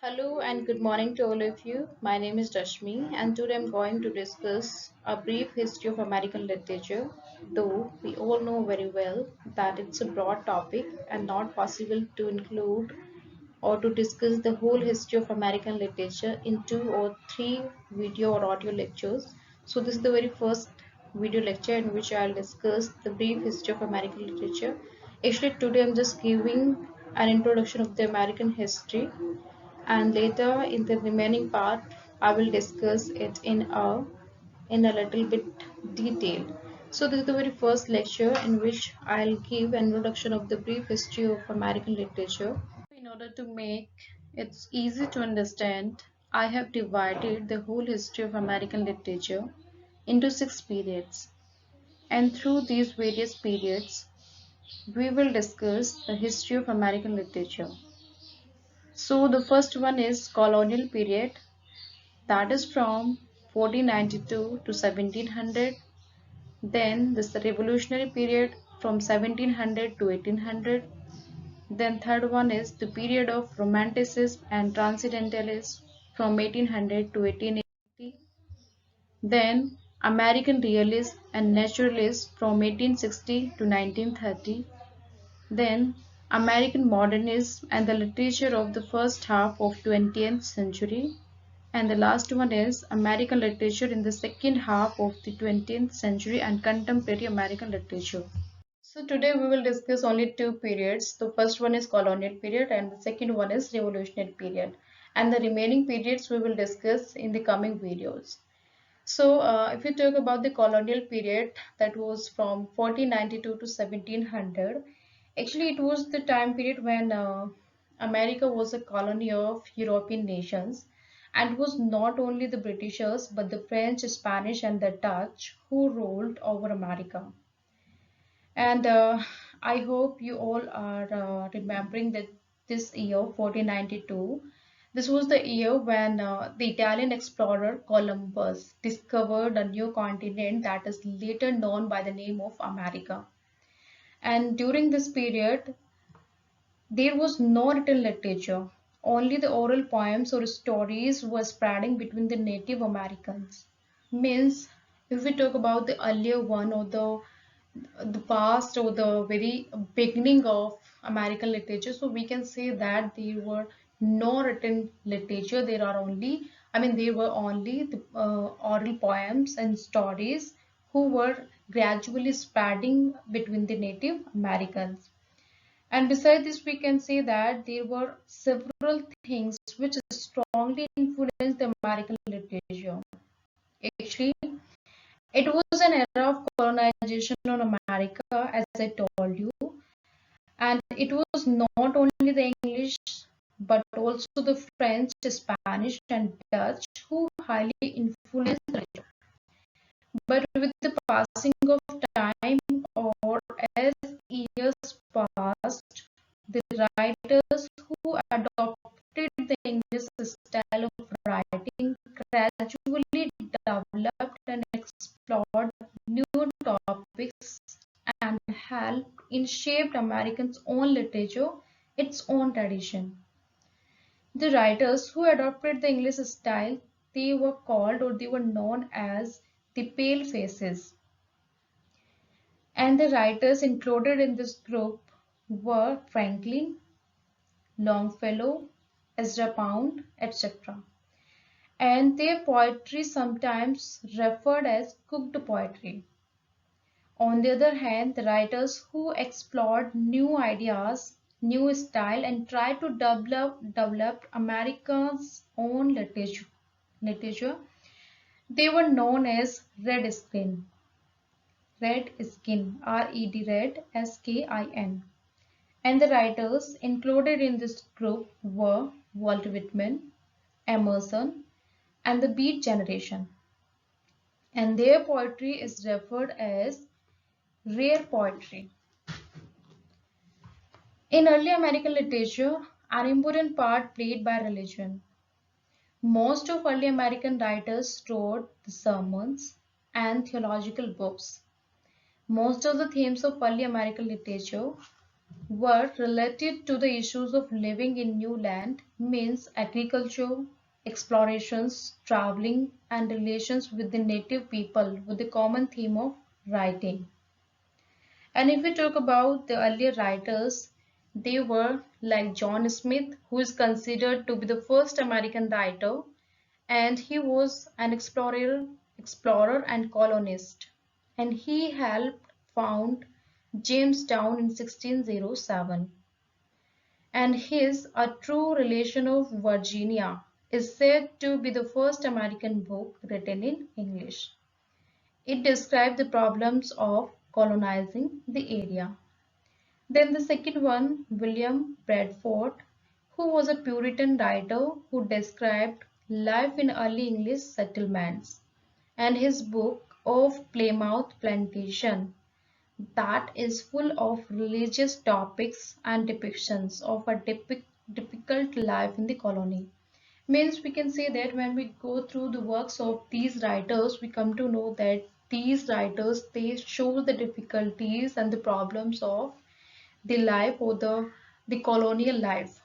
Hello and good morning to all of you. My name is Rashmi and today I'm going to discuss a brief history of American literature. Though we all know very well that it's a broad topic and not possible to include or to discuss the whole history of American literature in two or three video or audio lectures. So this is the very first video lecture in which I'll discuss the brief history of American literature. Actually today I'm just giving an introduction of the American history, and later in the remaining part I will discuss it in a little bit detail. So this is the very first lecture in which I'll give an introduction of the brief history of American literature. In order to make it easy to understand, I have divided the whole history of American literature into 6 periods, and through these various periods we will discuss the history of American literature. So the first one is colonial period, that is from 1492 to 1700. Then this the revolutionary period from 1700 to 1800. Then third one is the period of romanticism and transcendentalism from 1800 to 1880. Then American realism and naturalism from 1860 to 1930. Then American modernism and the literature of the first half of 20th century. And the last one is American literature in the second half of the 20th century and contemporary American literature. So today we will discuss only two periods. The first one is colonial period and the second one is revolutionary period. And the remaining periods we will discuss in the coming videos. So if you talk about the colonial period, that was from 1492 to 1700. Actually, it was the time period when America was a colony of European nations, and it was not only the Britishers but the French, Spanish, and the Dutch who ruled over America. And I hope you all are remembering that this year, 1492, this was the year when the Italian explorer Columbus discovered a new continent that is later known by the name of America. And during this period, there was no written literature. Only the oral poems or stories were spreading between the Native Americans. Means, if we talk about the earlier one or the past or the very beginning of American literature, so we can say that there were no written literature. There were only the oral poems and stories who were gradually spreading between the Native Americans. And besides this, we can say that there were several things which strongly influenced the American literature. Actually, it was an era of colonization on America, as I told you, and it was not only the English but also the French, Spanish, and Dutch who highly influenced the literature. But with the passing of time, or as years passed, the writers who adopted the English style of writing gradually developed and explored new topics and helped in shaped Americans' own literature, its own tradition. The writers who adopted the English style, they were called or they were known as the pale faces. And the writers included in this group were Franklin, Longfellow, Ezra Pound, etc. And their poetry sometimes referred as cooked poetry. On the other hand, the writers who explored new ideas, new style, and tried to develop America's own literature, they were known as red skin, R-E-D, red, S-K-I-N. And the writers included in this group were Walt Whitman, Emerson, and the Beat Generation. And their poetry is referred as rare poetry. In early American literature, an important part played by religion. Most of early American writers wrote the sermons and theological books. Most of the themes of early American literature were related to the issues of living in new land, means agriculture, explorations, traveling, and relations with the native people with the common theme of writing. And if we talk about the earlier writers, they were like John Smith, who is considered to be the first American writer, and he was an explorer and colonist. And he helped found Jamestown in 1607. And his A True Relation of Virginia is said to be the first American book written in English. It described the problems of colonizing the area. Then the second one, William Bradford, who was a Puritan writer who described life in early English settlements, and his book of Plymouth Plantation that is full of religious topics and depictions of a difficult life in the colony. Means we can say that when we go through the works of these writers, we come to know that these writers, they show the difficulties and the problems of the life or the colonial life.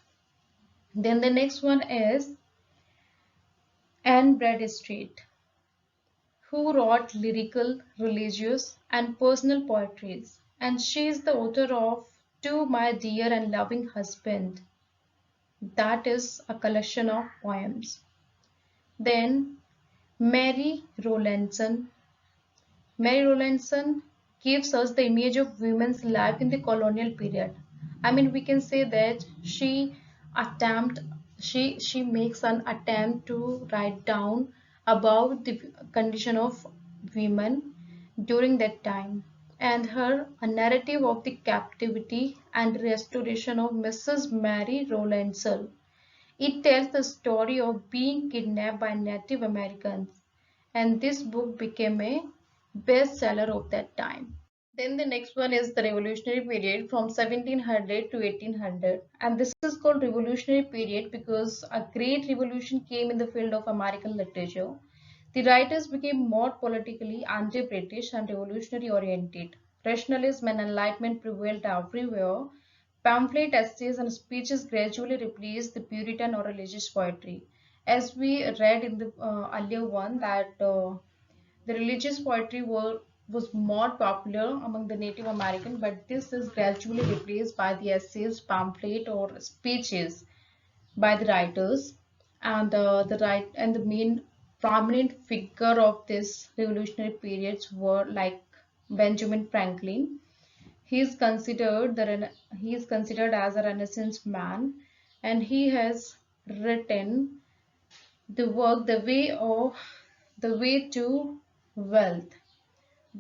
Then the next one is Anne Bradstreet, who wrote lyrical, religious, and personal poetries, and she is the author of To My Dear and Loving Husband, that is a collection of poems. Then Mary Rowlandson. Mary Rowlandson gives us the image of women's life in the colonial period. I mean, we can say that attempt she makes an attempt to write down about the condition of women during that time, and her a narrative of the captivity and restoration of Mrs. Mary Rowlandson. It tells the story of being kidnapped by Native Americans, and this book became a bestseller of that time. Then the next one is the Revolutionary Period from 1700 to 1800, and this is called Revolutionary Period because a great revolution came in the field of American literature. The writers became more politically anti-British and revolutionary oriented. Rationalism and enlightenment prevailed everywhere. Pamphlet essays and speeches gradually replaced the Puritan or religious poetry. As we read in the earlier one, that the religious poetry was more popular among the Native American, but this is gradually replaced by the essays, pamphlet, or speeches by the writers. And the main prominent figure of this revolutionary periods were like Benjamin Franklin. He is considered as a Renaissance man, and he has written the work the way to wealth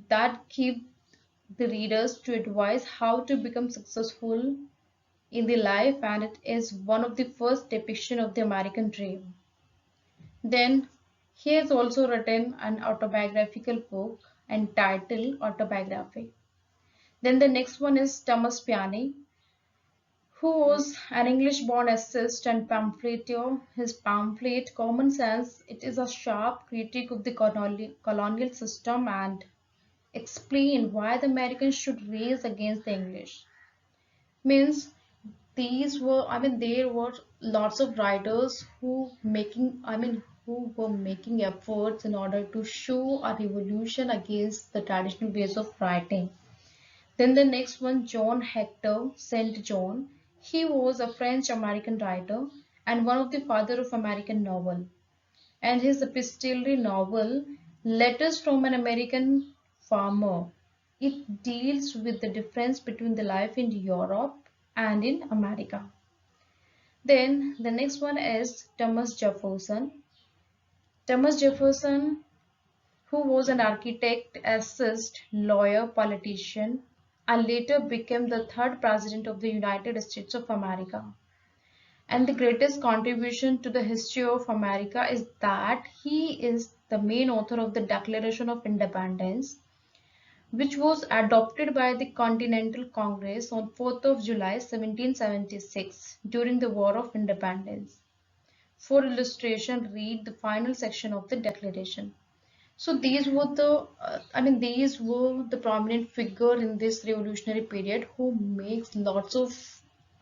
that keep the readers to advise how to become successful in the life, and it is one of the first depiction of the American dream. Then he has also written an autobiographical book entitled Autobiography. Then the next one is Thomas Paine, who was an English-born essayist and pamphleteer. His pamphlet, Common Sense, it is a sharp critique of the colonial system and explain why the Americans should raise against the English. Means there were lots of writers who were making efforts in order to show a revolution against the traditional ways of writing. Then the next one, John Hector St. John. He was a French-American writer and one of the father of American novel. And his epistolary novel, Letters from an American Farmer, it deals with the difference between the life in Europe and in America. Then the next one is Thomas Jefferson. Thomas Jefferson, who was an architect, essayist, lawyer, politician, and later became the third president of the United States of America. And the greatest contribution to the history of America is that he is the main author of the Declaration of Independence, which was adopted by the Continental Congress on 4th of July 1776 during the War of Independence. For illustration, read the final section of the Declaration. So these were these were the prominent figure in this revolutionary period who makes lots of,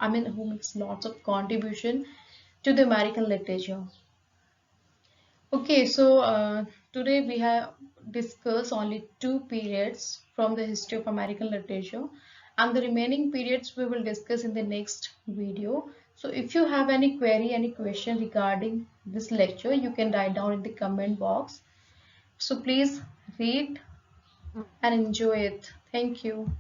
who makes lots of contribution to the American literature. Okay, so today we have discussed only two periods from the history of American literature, and the remaining periods we will discuss in the next video. So if you have any query, any question regarding this lecture, you can write down in the comment box. So please read and enjoy it. Thank you.